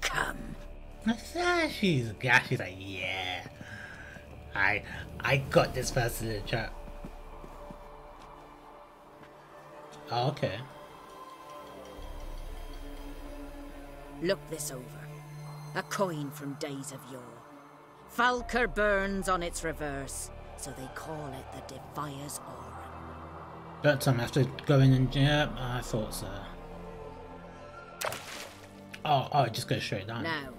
Come. She's like, yeah. I got this person in the trap. Oh, okay. Look this over. A coin from days of yore. Falker burns on its reverse, so they call it the Defier's Oren. Don't tell me after going in. Yeah, I thought so. Oh, it just goes straight down. Now,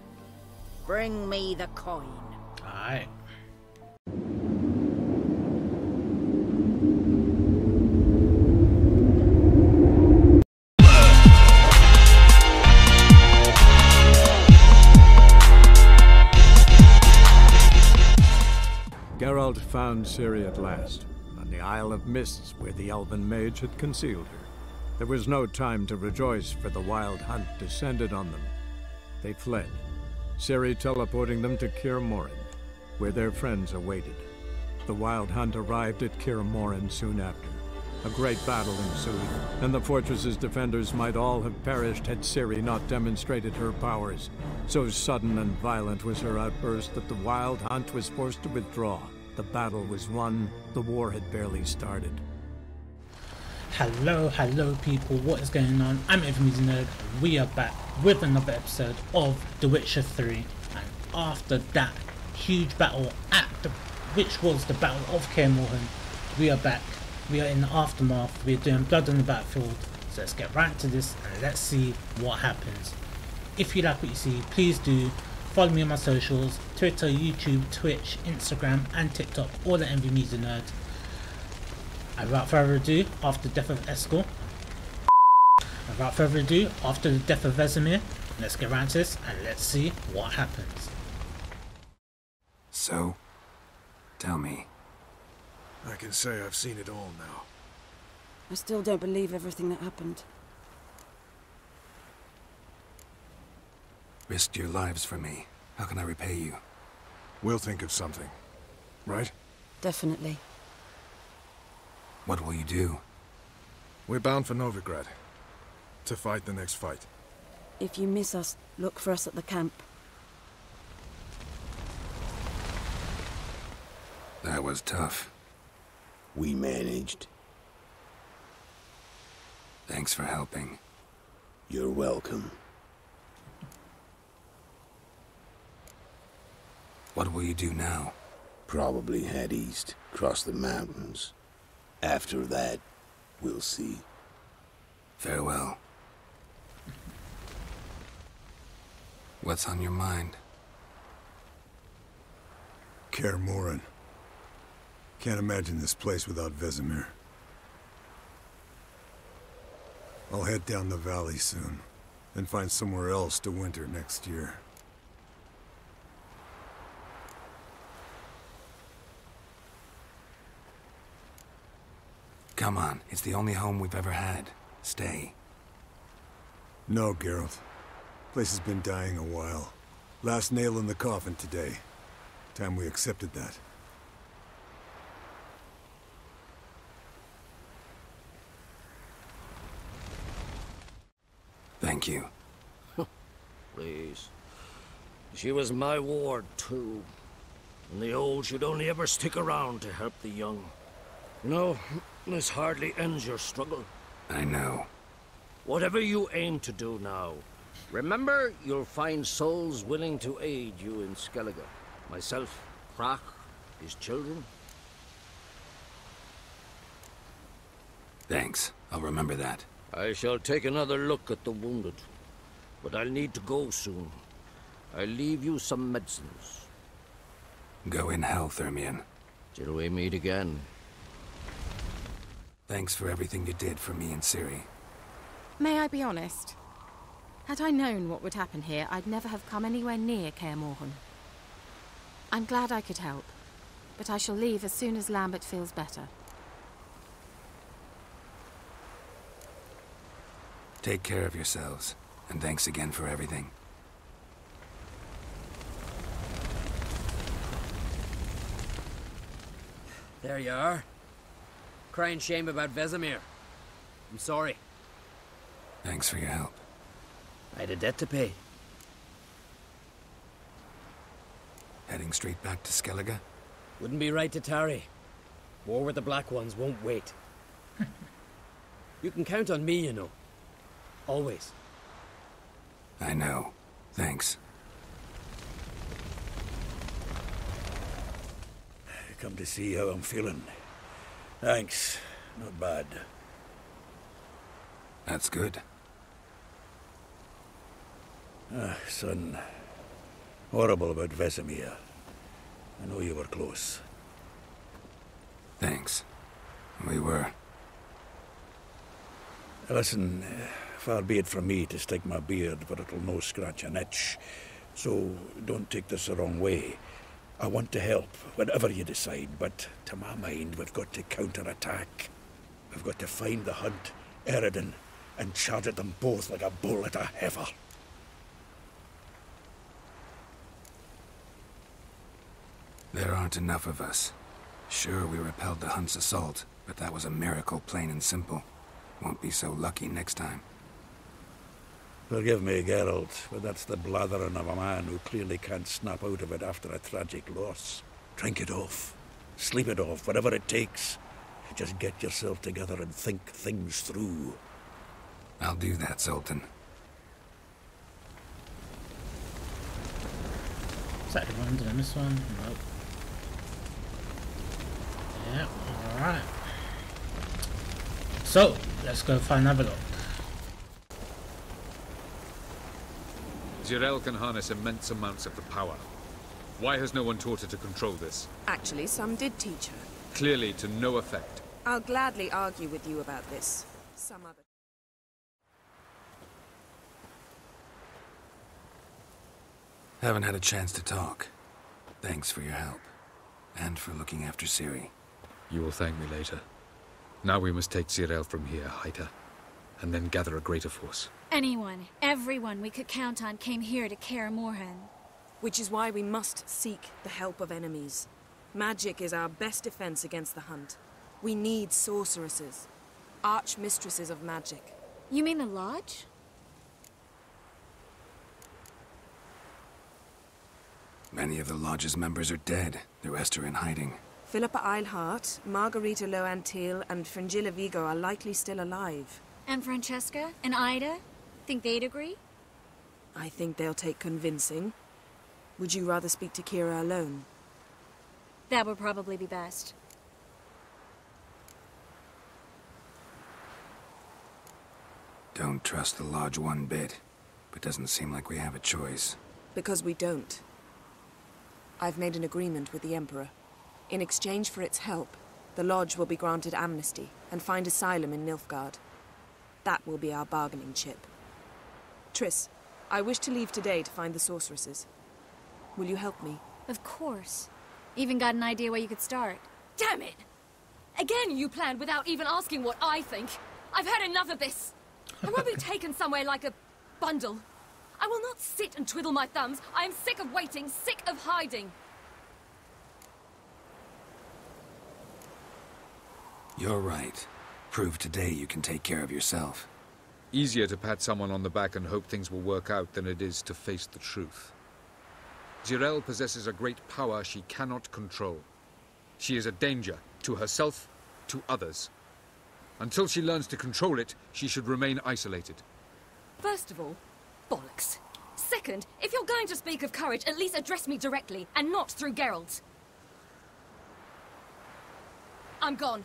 bring me the coin. Alright. Geralt found Ciri at last, on the Isle of Mists where the Elven mage had concealed her. There was no time to rejoice, for the wild hunt descended on them. They fled, Ciri teleporting them to Kaer Morhen, where their friends awaited. The wild hunt arrived at Kaer Morhen soon after. A great battle ensued, and the fortress's defenders might all have perished had Ciri not demonstrated her powers. So sudden and violent was her outburst that the wild hunt was forced to withdraw. The battle was won. The war had barely started. Hello people, what is going on? I'm Infamous Nerd. We are back with another episode of The Witcher 3. And after that huge battle which was the Battle of Kaer Morhen, we are back. We are in the aftermath. We're doing blood on the battlefield. So let's get right into this and let's see what happens. If you like what you see, please do follow me on my socials: Twitter, YouTube, Twitch, Instagram and TikTok, all at Infamous Nerd. And without further ado, after the death of Vesemir, let's get right into this and let's see what happens. So, tell me. I can say I've seen it all now. I still don't believe everything that happened. Risked your lives for me. How can I repay you? We'll think of something. Right? Definitely. What will you do? We're bound for Novigrad. To fight the next fight. If you miss us, look for us at the camp. That was tough. We managed. Thanks for helping. You're welcome. What will you do now? Probably head east, cross the mountains. After that, we'll see. Farewell. What's on your mind? Kaer Morhen. Can't imagine this place without Vesemir. I'll head down the valley soon, and find somewhere else to winter next year. Come on, it's the only home we've ever had. Stay. No, Geralt. Place has been dying a while. Last nail in the coffin today. Time we accepted that. Thank you. Please. She was my ward, too. And the old should only ever stick around to help the young. You know, this hardly ends your struggle. I know. Whatever you aim to do now, remember you'll find souls willing to aid you in Skellige. Myself, Krach, his children. Thanks. I'll remember that. I shall take another look at the wounded. But I'll need to go soon. I'll leave you some medicines. Go in hell, Thermian. Till we meet again. Thanks for everything you did for me and Ciri. May I be honest? Had I known what would happen here, I'd never have come anywhere near Kaer Morhen. I'm glad I could help, but I shall leave as soon as Lambert feels better. Take care of yourselves, and thanks again for everything. There you are. Crying shame about Vesemir. I'm sorry. Thanks for your help. I had a debt to pay. Heading straight back to Skellige? Wouldn't be right to tarry. War with the Black Ones won't wait. You can count on me, you know. Always. I know. Thanks. Come to see how I'm feeling. Thanks. Not bad. That's good. Son. Horrible about Vesemir. I know you were close. Thanks. We were. Listen, far be it from me to stick my beard, but it'll no scratch an itch. So don't take this the wrong way. I want to help, whatever you decide, but to my mind, we've got to counterattack. We've got to find the hunt, Eredin, and charge at them both like a bull at a heifer. There aren't enough of us. Sure, we repelled the hunt's assault, but that was a miracle, plain and simple. Won't be so lucky next time. Forgive me, Geralt, but that's the blathering of a man who clearly can't snap out of it after a tragic loss. Drink it off. Sleep it off, whatever it takes. Just get yourself together and think things through. I'll do that, Sultan. Is that the one? Did I miss one? Nope. Yeah, alright. So, let's go find Avalok. Jirel can harness immense amounts of the power. Why has no one taught her to control this? Actually, some did teach her. Clearly to no effect. I'll gladly argue with you about this. Some other... Haven't had a chance to talk. Thanks for your help. And for looking after Ciri. You will thank me later. Now we must take Jirel from here, hide her, and then gather a greater force. Anyone, everyone we could count on came here to Kaer Morhen. Which is why we must seek the help of enemies. Magic is our best defense against the hunt. We need sorceresses. Archmistresses of magic. You mean the Lodge? Many of the Lodge's members are dead. The rest are in hiding. Philippa Eilhart, Margarita Loantil, and Fringilla Vigo are likely still alive. And Francesca? And Ida? Think they'd agree? I think they'll take convincing. Would you rather speak to Kira alone? That would probably be best. Don't trust the Lodge one bit, but doesn't seem like we have a choice. Because we don't. I've made an agreement with the Emperor. In exchange for its help, the Lodge will be granted amnesty and find asylum in Nilfgaard. That will be our bargaining chip. Triss, I wish to leave today to find the sorceresses. Will you help me? Of course. Even got an idea where you could start. Damn it! Again you planned without even asking what I think. I've had enough of this. I won't be taken somewhere like a bundle. I will not sit and twiddle my thumbs. I am sick of waiting, sick of hiding. You're right. Prove today you can take care of yourself. Easier to pat someone on the back and hope things will work out than it is to face the truth. Jirel possesses a great power she cannot control. She is a danger to herself, to others. Until she learns to control it, she should remain isolated. First of all, bollocks. Second, if you're going to speak of courage, at least address me directly, and not through Geralt. I'm gone.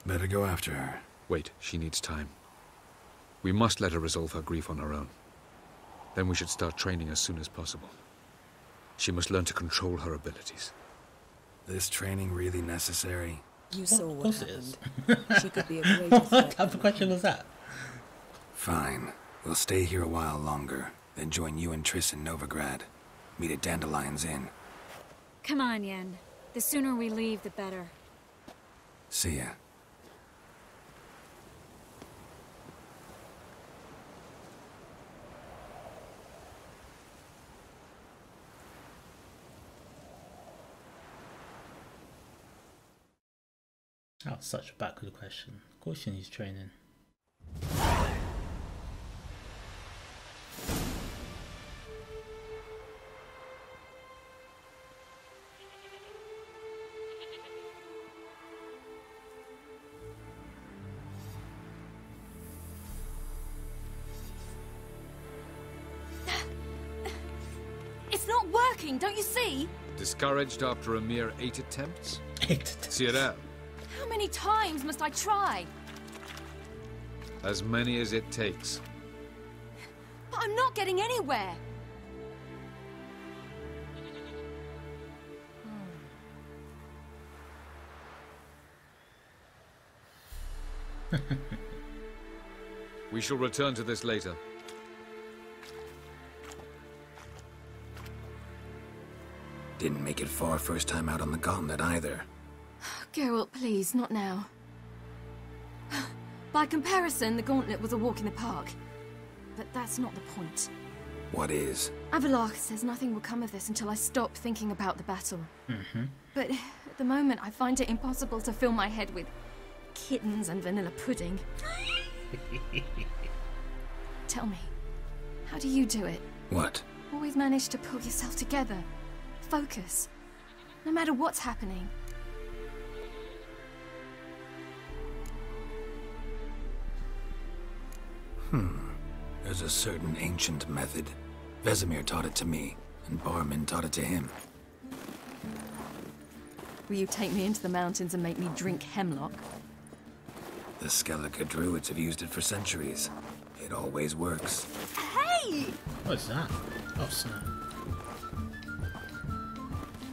Better go after her. Wait, she needs time. We must let her resolve her grief on her own. Then we should start training as soon as possible. She must learn to control her abilities. This training really necessary? You saw what happened. She could be a great What type of question was that? Fine. We'll stay here a while longer, then join you and Triss in Novigrad. Meet at Dandelion's Inn. Come on, Yen. The sooner we leave, the better. See ya. That was such a backward question. Of course she needs training. It's not working, don't you see? Discouraged after a mere 8 attempts? 8 attempts. Ciri, How many times must I try? as many as it takes. But I'm not getting anywhere. We shall return to this later. Didn't make it far first time out on the gauntlet either. Geralt, please, not now. By comparison, the gauntlet was a walk in the park. But that's not the point. What is? Avallac'h says nothing will come of this until I stop thinking about the battle. Mm-hmm. But at the moment, I find it impossible to fill my head with kittens and vanilla pudding. Tell me, how do you do it? What? Always manage to pull yourself together. Focus. No matter what's happening. There's a certain ancient method. Vesemir taught it to me, and Barman taught it to him. Will you take me into the mountains and make me drink hemlock? The Skellige druids have used it for centuries. It always works. Hey! What's that? Oh, snap.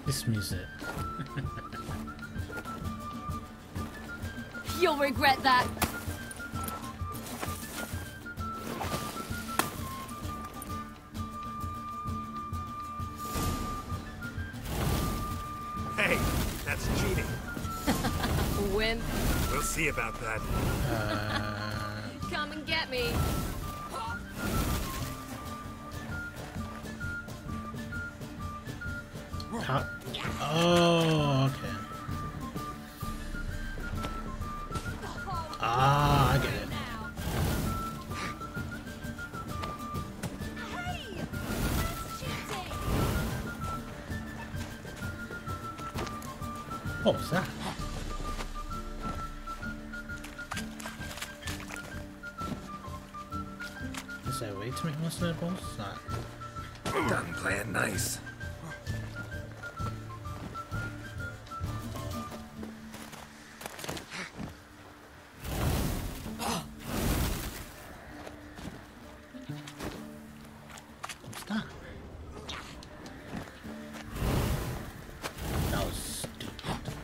This music. You'll regret that. Hey, that's cheating. Wimp. We'll see about that. Come and get me. How? Oh, okay. Ah, I get it. What was that? Is there a way to make more snowballs? Like... Done playing nice. What's that? That was stupid.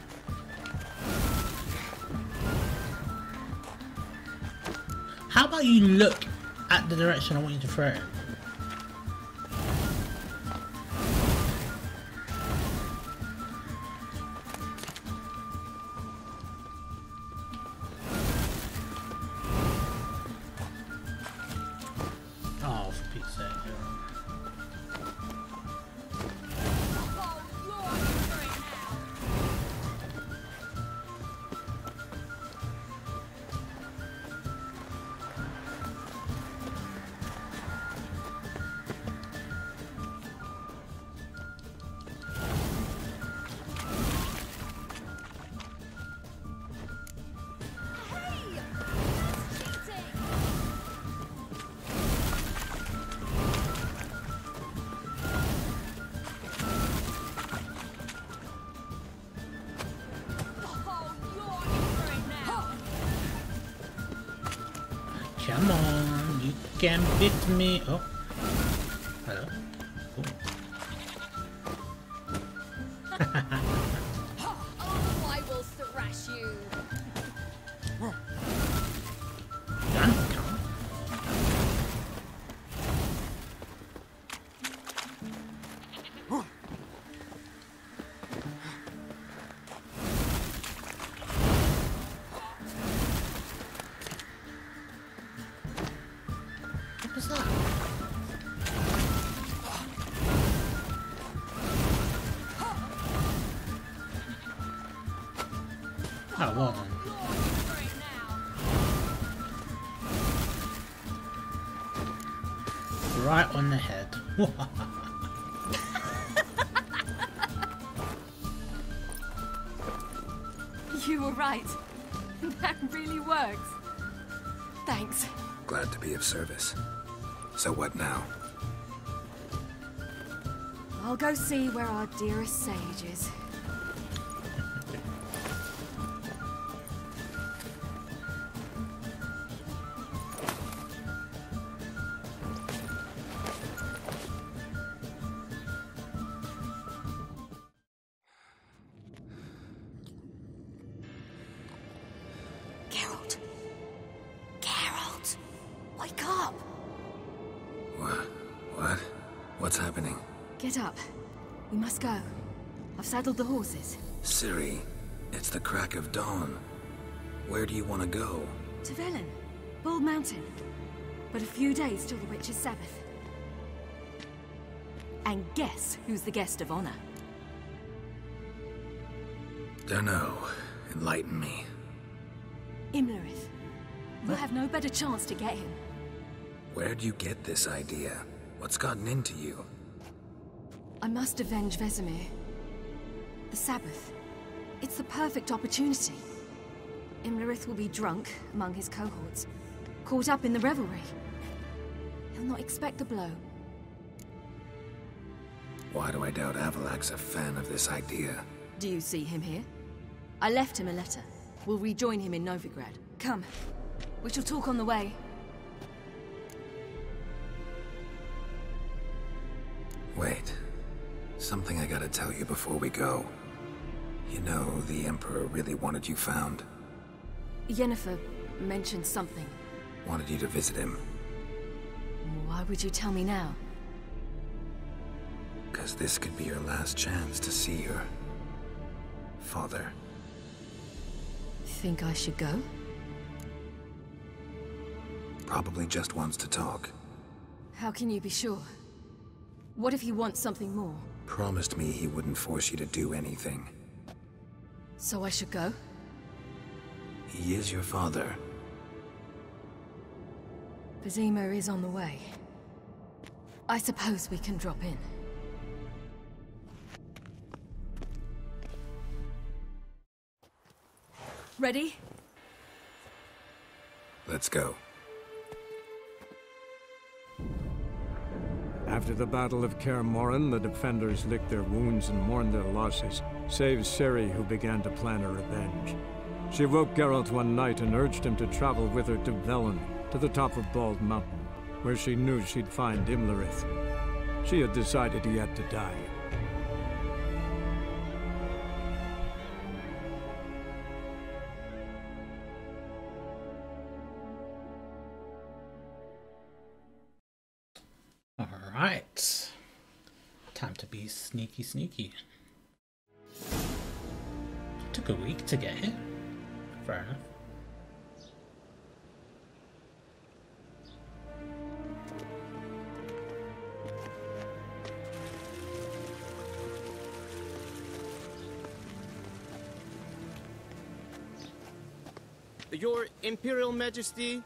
How about you look at the direction I want you to throw it? Oh, for Pete's sake. Come on, you can beat me. Oh, hello. Oh, I will thrash you. Done. Come on. What was that? Oh, well done. right on the head. You were right. That really works. Thanks. Glad to be of service. So what now? I'll go see where our dearest sage is. Geralt. Geralt. Wake up. What? What's happening? Get up. We must go. I've saddled the horses. Ciri, it's the crack of dawn. Where do you want to go? To Velen. Bald Mountain. But a few days till the Witch's Sabbath. And guess who's the guest of honor? Dunno. Enlighten me. Imlerith. We'll have no better chance to get him. Where'd you get this idea? What's gotten into you? I must avenge Vesemir. The Sabbath. It's the perfect opportunity. Imlerith will be drunk among his cohorts, caught up in the revelry. He'll not expect the blow. Why do I doubt Avalak's a fan of this idea? Do you see him here? I left him a letter. We'll rejoin him in Novigrad. Come. We shall talk on the way. Wait. Something I gotta tell you before we go. You know, the Emperor really wanted you found. Yennefer mentioned something. Wanted you to visit him. Why would you tell me now? 'Cause this could be your last chance to see your father. Think I should go? Probably just wants to talk. How can you be sure? What if he wants something more? Promised me he wouldn't force you to do anything. So I should go? He is your father. Vesemir is on the way. I suppose we can drop in. Ready? Let's go. After the Battle of Kaer Morhen, the defenders licked their wounds and mourned their losses, save Ciri, who began to plan a revenge. She woke Geralt one night and urged him to travel with her to Velen, to the top of Bald Mountain, where she knew she'd find Imlerith. She had decided he had to die. Alright. Time to be sneaky sneaky. Took a week to get here. Fair enough. Your Imperial Majesty,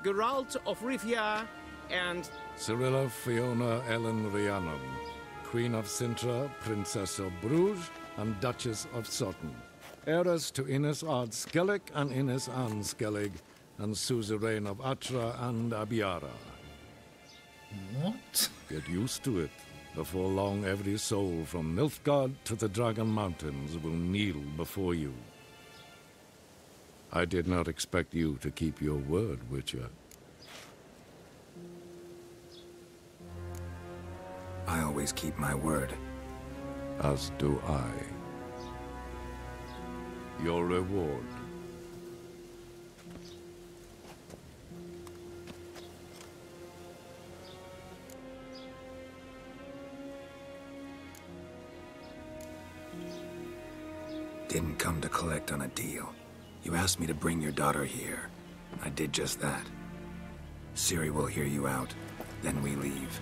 Geralt of Rivia, and Cirilla Fiona Ellen Rhiannon, Queen of Sintra, Princess of Bruges, and Duchess of Sutton. Heiress to Innes Ard Skellig and Innes Anne Skellig, and suzerain of Atra and Abiara. What? Get used to it. Before long, every soul from Nilfgaard to the Dragon Mountains will kneel before you. I did not expect you to keep your word, Witcher. I always keep my word. As do I. Your reward. Didn't come to collect on a deal. You asked me to bring your daughter here. I did just that. Ciri will hear you out, then we leave.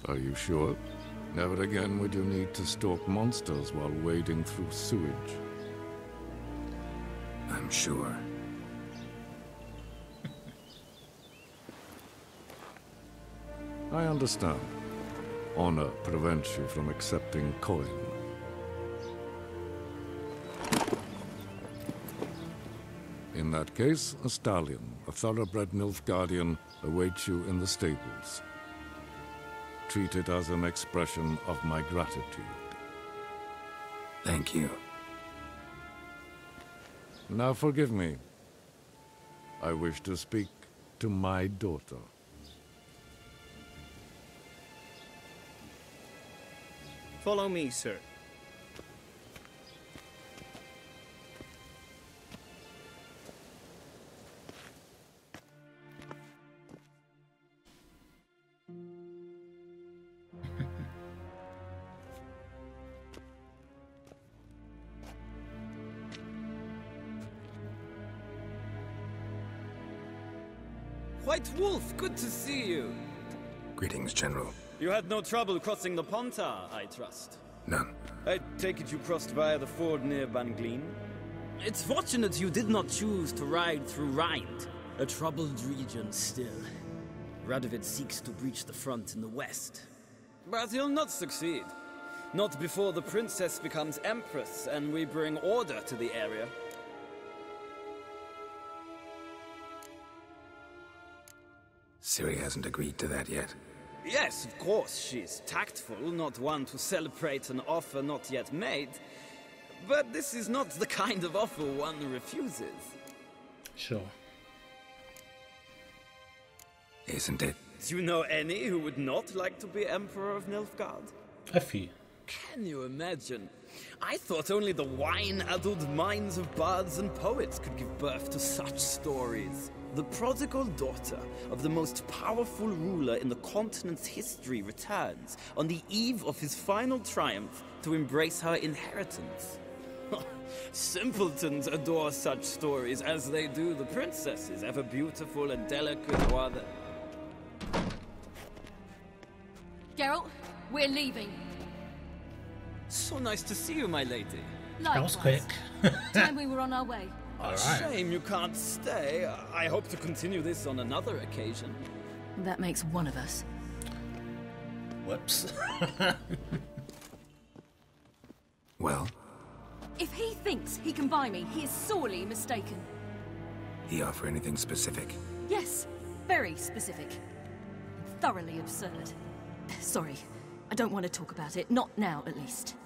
Are you sure? Never again would you need to stalk monsters while wading through sewage. I'm sure. I understand. Honor prevents you from accepting coin. In that case, a stallion, a thoroughbred Nilfgaardian, awaits you in the stables. Treat it as an expression of my gratitude. Thank you. Now forgive me. I wish to speak to my daughter. Follow me, sir. White Wolf, good to see you. Greetings, General. You had no trouble crossing the Ponta, I trust. None. I take it you crossed via the ford near Banglin? It's fortunate you did not choose to ride through Rind, a troubled region still. Radovid seeks to breach the front in the west. But he'll not succeed. Not before the princess becomes empress and we bring order to the area. Ciri hasn't agreed to that yet. Yes, of course, she's tactful, not one to celebrate an offer not yet made. But this is not the kind of offer one refuses. Sure. Isn't it? Do you know any who would not like to be Emperor of Nilfgaard? A few. Can you imagine? I thought only the wine-addled minds of bards and poets could give birth to such stories. The prodigal daughter of the most powerful ruler in the continent's history returns on the eve of his final triumph to embrace her inheritance. Simpletons adore such stories as they do the princesses, ever beautiful and delicate while the... Geralt, we're leaving. So nice to see you, my lady. That was quick. Time we were on our way. A shame you can't stay. I hope to continue this on another occasion. That makes one of us. Whoops. Well? If he thinks he can buy me, he is sorely mistaken. He offer anything specific? Yes, very specific. Thoroughly absurd. Sorry, I don't want to talk about it. Not now, at least.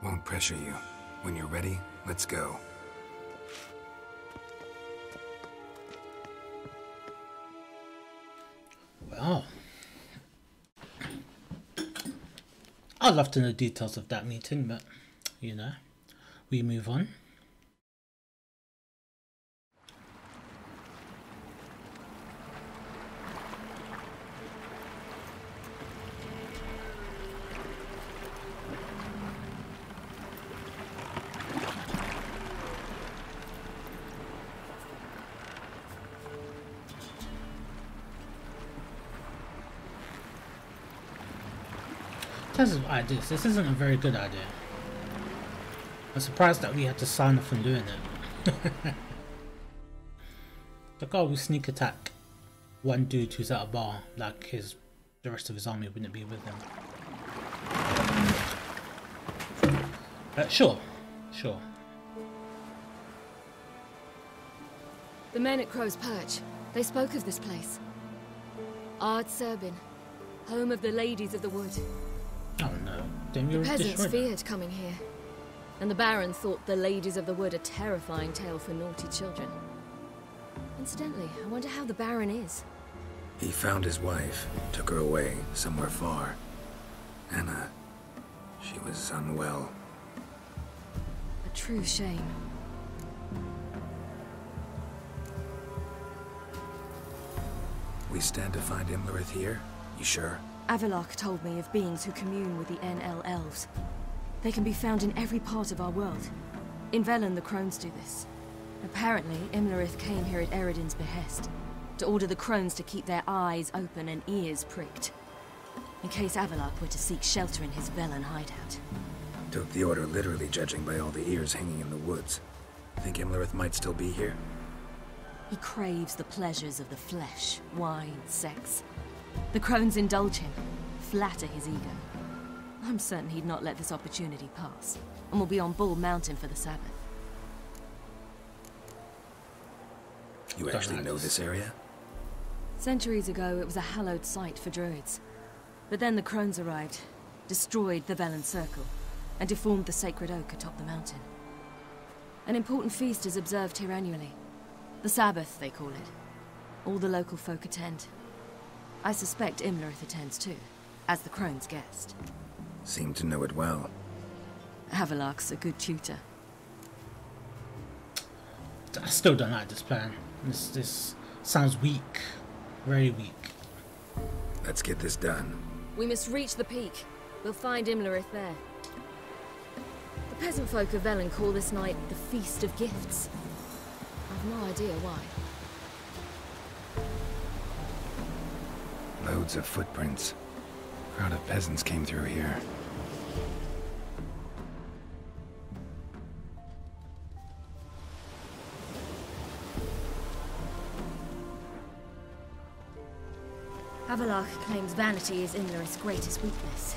Won't pressure you. When you're ready, let's go. Well, I'd love to know details of that meeting, but you know, we move on. In terms of ideas, this isn't a very good idea. I'm surprised that we had to sign off on doing it. Like, oh, we sneak attack one dude who's at a bar, like the rest of his army wouldn't be with him. Sure. The men at Crow's Perch, they spoke of this place. Ard Serbin, home of the Ladies of the Wood. Oh no, then you're the peasants feared coming here, and the Baron thought the Ladies of the Wood a terrifying tale for naughty children. Incidentally, I wonder how the Baron is. He found his wife, took her away, somewhere far. Anna, she was unwell. A true shame. We stand to find Imlerith here? You sure? Avalok told me of beings who commune with the NL elves. They can be found in every part of our world. In Velen, the Crones do this. Apparently, Imlerith came here at Eredin's behest, to order the Crones to keep their eyes open and ears pricked, in case Avalok were to seek shelter in his Velen hideout. Took the order literally, judging by all the ears hanging in the woods. Think Imlerith might still be here? He craves the pleasures of the flesh, wine, sex. The crones indulge him, flatter his ego. I'm certain he'd not let this opportunity pass, and will be on Bull Mountain for the Sabbath. You actually know this area? Centuries ago, it was a hallowed site for druids. But then the crones arrived, destroyed the Velen Circle, and deformed the sacred oak atop the mountain. An important feast is observed here annually. The Sabbath, they call it. All the local folk attend. I suspect Imlerith attends too, as the crone's guest. Seem to know it well. Havelark's a good tutor. I still don't like this plan. This sounds weak. Very weak. Let's get this done. We must reach the peak. We'll find Imlerith there. The peasant folk of Velen call this night the Feast of Gifts. I've no idea why. Loads of footprints. Crowd of peasants came through here. Havelark claims vanity is Imlerith's greatest weakness.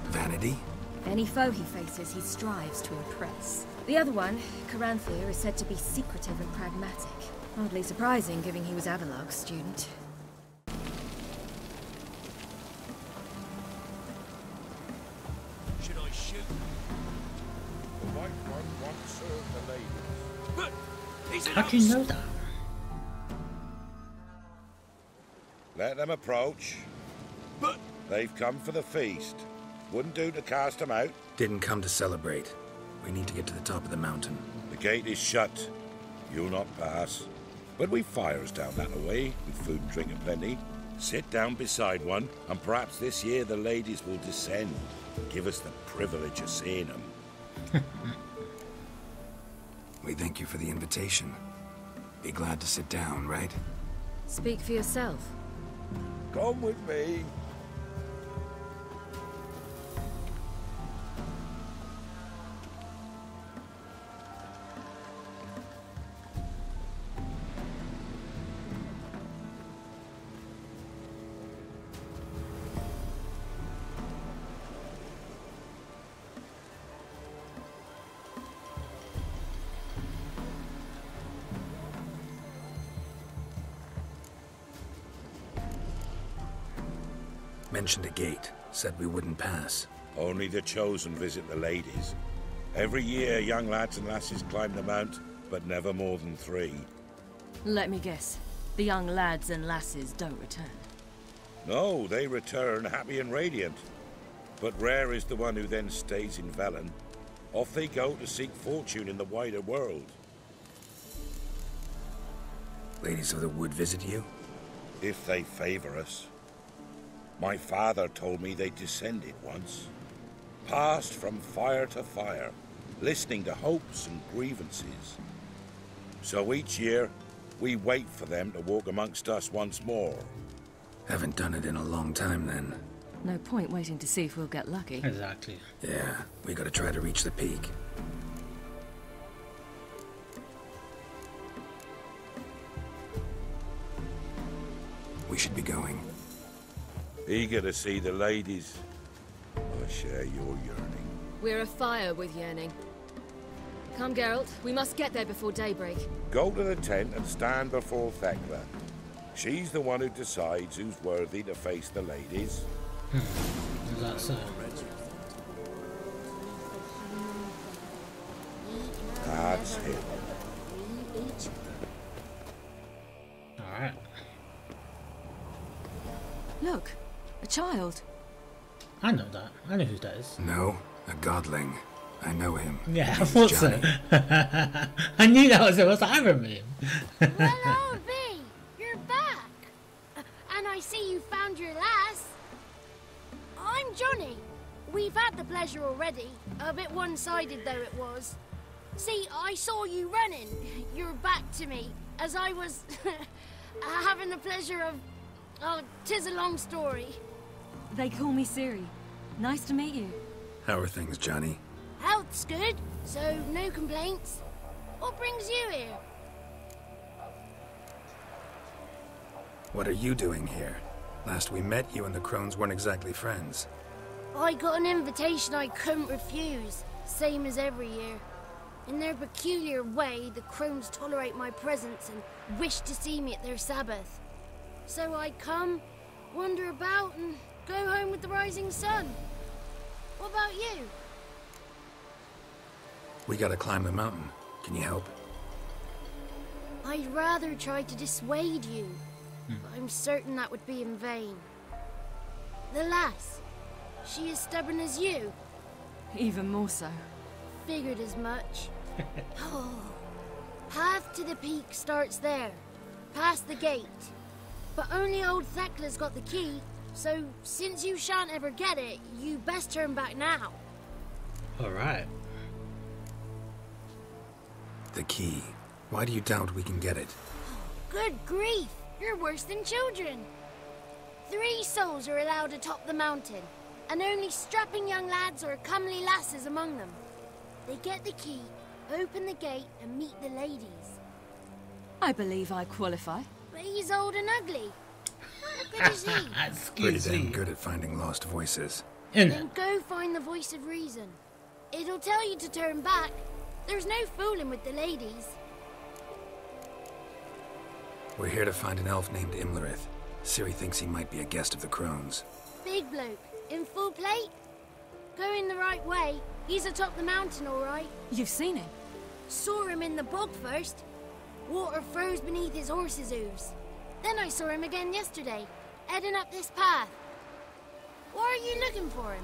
Vanity? Any foe he faces, he strives to impress. The other one, Caranthir, is said to be secretive and pragmatic. Hardly surprising, given he was Havelark's student. Should I shoot? The white one won't serve the ladies. But he's How do you know that? Let them approach. But they've come for the feast. Wouldn't do to cast them out. Didn't come to celebrate. We need to get to the top of the mountain. The gate is shut. You'll not pass. But we've fires down that way, with food and drink aplenty. Sit down beside one, and perhaps this year the ladies will descend. Give us the privilege of seeing them. We thank you for the invitation. Be glad to sit down, right? Speak for yourself. Come with me. Mentioned a gate. Said we wouldn't pass. Only the chosen visit the ladies. Every year, young lads and lasses climb the mount, but never more than 3. Let me guess. The young lads and lasses don't return. No, they return happy and radiant. But rare is the one who then stays in Velen. Off they go to seek fortune in the wider world. Ladies of the Wood visit you? If they favor us. My father told me they descended once. Passed from fire to fire, listening to hopes and grievances. So each year, we wait for them to walk amongst us once more. Haven't done it in a long time, then. No point waiting to see if we'll get lucky. Exactly. Yeah, we gotta try to reach the peak. We should be going. Eager to see the ladies. I share your yearning. We're afire with yearning. Come, Geralt. We must get there before daybreak. Go to the tent and stand before Thekla. She's the one who decides who's worthy to face the ladies. Is that so? That's him. Alright. Look, a child. I know that. I know who that is. No, a godling. I know him. Yeah, I thought so. I knew that was it. I remember him. Hello, V. You're back. And I see you found your lass. I'm Johnny. We've had the pleasure already. A bit one-sided though it was. See, I saw you running. Your back to me. As I was having the pleasure of... Oh, 'tis a long story. They call me Ciri. Nice to meet you. How are things, Johnny? Health's good, so no complaints. What brings you here? What are you doing here? Last we met, you and the crones weren't exactly friends. I got an invitation I couldn't refuse, same as every year. In their peculiar way, the crones tolerate my presence and wish to see me at their Sabbath. So I come, wander about, and go home with the rising sun. What about you? We gotta climb the mountain. Can you help? I'd rather try to dissuade you, but I'm certain that would be in vain. The lass, she as stubborn as you? Even more so. Figured as much. Oh. Path to the peak starts there, past the gate. But only old Thekla's got the key, so since you shan't ever get it, you best turn back now. Alright. The key. Why do you doubt we can get it? Good grief! You're worse than children. 3 souls are allowed atop the mountain, and only strapping young lads or comely lasses among them. They get the key, open the gate, and meet the ladies. I believe I qualify. But he's old and ugly. What good is he? Pretty damn good at finding lost voices. Then go find the voice of reason. It'll tell you to turn back. There's no fooling with the ladies. We're here to find an elf named Imlerith. Ciri thinks he might be a guest of the crones. Big bloke, in full plate? Going the right way. He's atop the mountain, all right. You've seen him? Saw him in the bog first. Water froze beneath his horse's hooves. Then I saw him again yesterday, heading up this path. Why are you looking for him?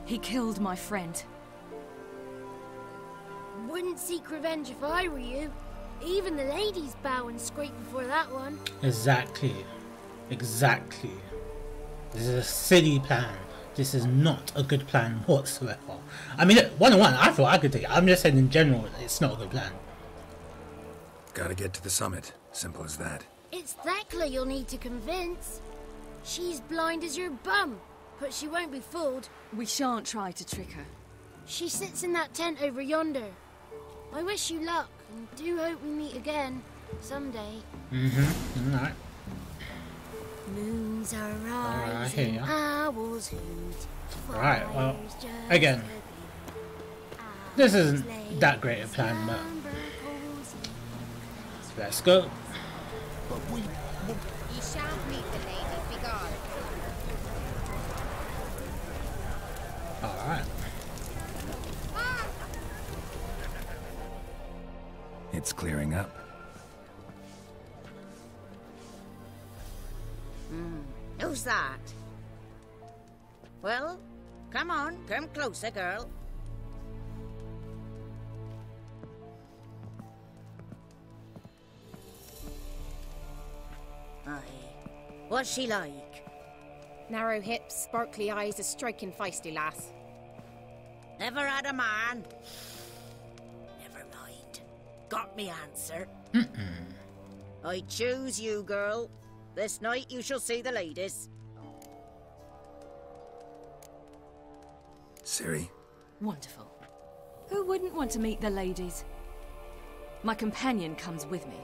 He killed my friend. Wouldn't seek revenge if I were you. Even the ladies bow and scrape before that one. Exactly. Exactly. This is a silly plan. This is not a good plan whatsoever. I mean, one-on-one, I thought I could take it. I'm just saying in general, it's not a good plan. Gotta get to the summit. Simple as that. It's Thekla you'll need to convince. She's blind as your bum, but she won't be fooled. We shan't try to trick her. She sits in that tent over yonder. I wish you luck, and do hope we meet again, someday. Alright. Moons are rising, owls hoot. Alright, well, again, this isn't that great a plan, but let's go. You shan't meet the ladies, be gone. Alright. It's clearing up. Who's that? Well, come on, come closer, girl. Aye. What's she like? Narrow hips, sparkly eyes, a striking feisty lass. Never had a man. Never mind. Got me answer. I choose you, girl. This night you shall see the ladies. Ciri? Wonderful. Who wouldn't want to meet the ladies? My companion comes with me.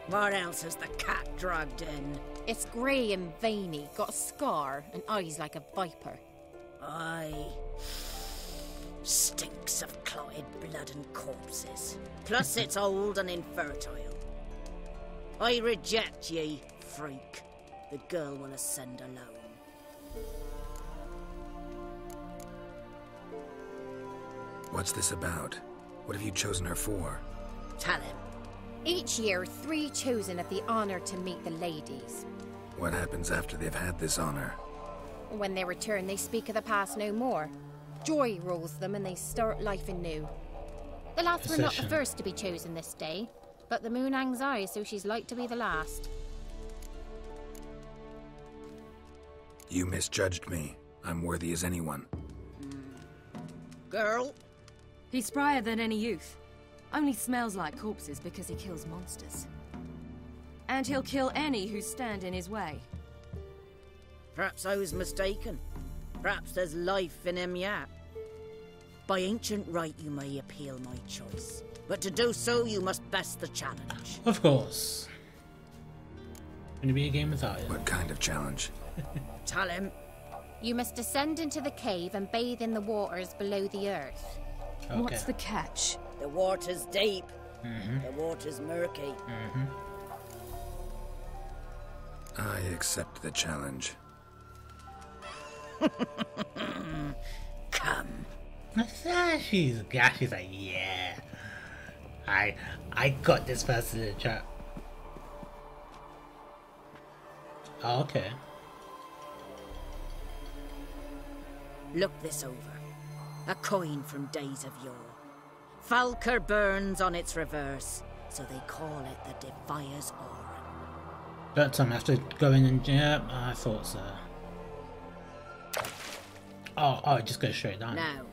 What else has the cat dragged in? It's grey and veiny, got a scar, and eyes like a viper. Aye. Stinks of clotted blood and corpses. Plus it's old and infertile. I reject ye, freak. The girl will ascend alone. What's this about? What have you chosen her for? Tell him. Each year, 3 chosen have the honour to meet the ladies. What happens after they've had this honor? When they return, they speak of the past no more. Joy rules them and they start life anew. The lads were not the first to be chosen this day, but the moon hangs high, so she's like to be the last. You misjudged me. I'm worthy as anyone. Girl? He's sprier than any youth. Only smells like corpses because he kills monsters. And he'll kill any who stand in his way. Perhaps I was mistaken. Perhaps there's life in him yet. By ancient right you may appeal my choice. But to do so you must best the challenge. Of course. Gonna be a game without it. What kind of challenge? Tell him. You must descend into the cave and bathe in the waters below the earth. Okay. What's the catch? The water's deep. The water's murky. I accept the challenge. Come. She's like, yeah. I got this person in the chat. Oh, okay. Look this over. A coin from days of yore. Falker burns on its reverse, so they call it the Defier's Oren. Don't tell me I have to go in and... Yeah, I thought so. Oh, it just goes straight down. Now,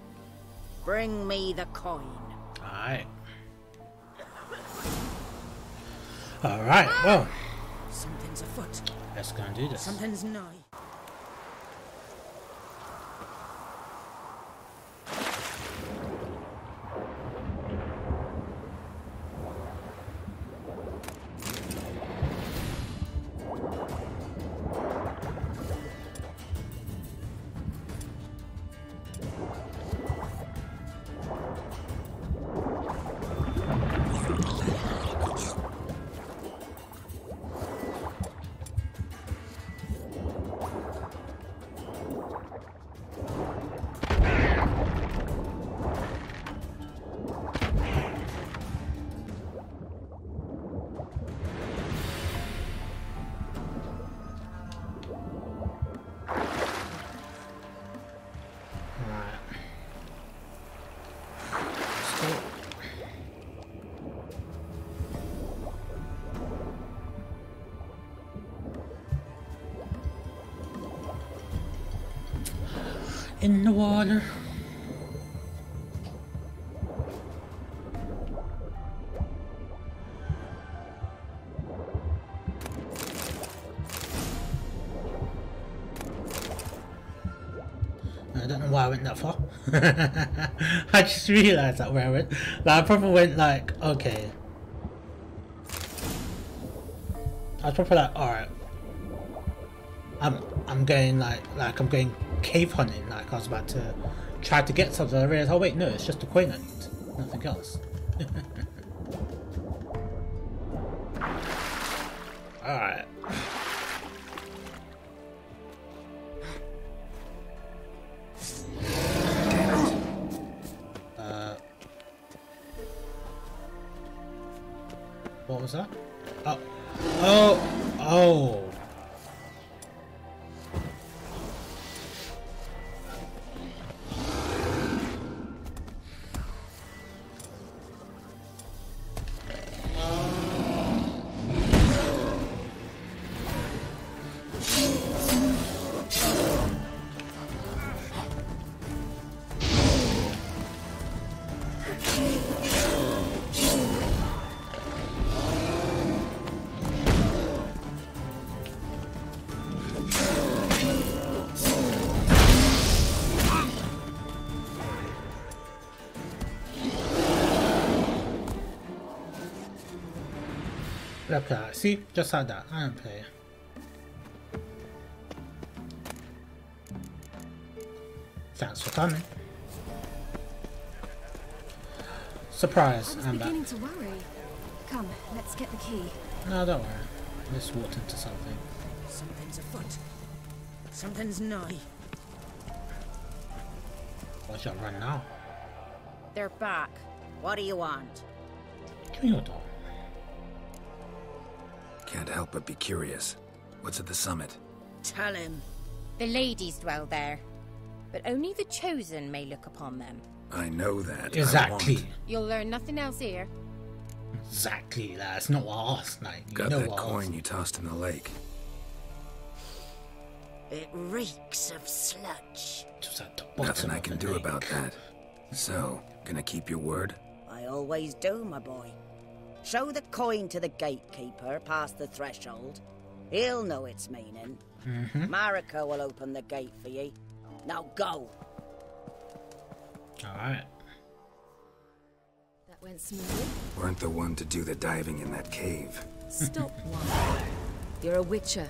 bring me the coin. Alright. Alright, well. Something's afoot. Let's go and do this. Something's nigh. In the water. I don't know why I went that far. I just realised that where I went. Like, I probably went like, okay. I was probably like, alright. I'm going like I'm going cave hunting, like I was about to try to get something. I realised, oh wait, no, it's just a coin I need, nothing else. Alright. What was that? Oh. Okay, see, just like that. I don't play. Thanks for coming. Surprise! I was beginning to worry. Come, let's get the key. No, don't worry. Let's walk into something. Something's afoot. Something's nigh. Why should I run now? They're back. What do you want? Give me your door. Can't help but be curious. What's at the summit? Tell him. The ladies dwell there, but only the chosen may look upon them. I know that. Exactly. You'll learn nothing else here. Exactly, that's not what I asked, like, Got that coin you tossed in the lake. It reeks of sludge. Nothing I can do about that. So, gonna keep your word? I always do, my boy. Show the coin to the gatekeeper past the threshold. He'll know its meaning. Mariko will open the gate for ye. Now go. Alright. That went smoothly. Weren't the one to do the diving in that cave. Stop one. You're a witcher.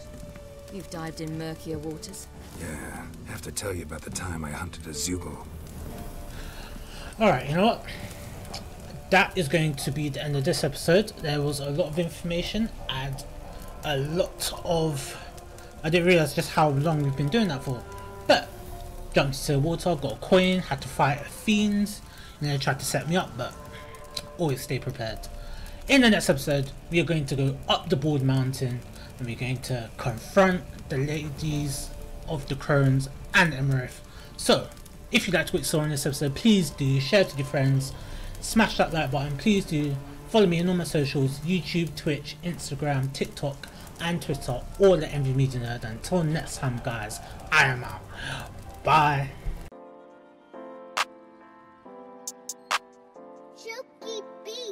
You've dived in murkier waters. Yeah, have to tell you about the time I hunted a Zugel. Alright, you know what? That is going to be the end of this episode. There was a lot of information and a lot of... I didn't realise just how long we've been doing that for. But, jumped into the water, got a coin, had to fight a fiend, and they tried to set me up, but always stay prepared. In the next episode, we are going to go up the Bald Mountain, and we're going to confront the ladies of the Crones and Emerith. So, if you liked what you saw in this episode, please do share it with your friends, smash that like button, please do follow me on all my socials, YouTube, Twitch, Instagram, TikTok and Twitter, all at Envy Media Nerd. Until next time guys, I am out. Bye. Chooky bee.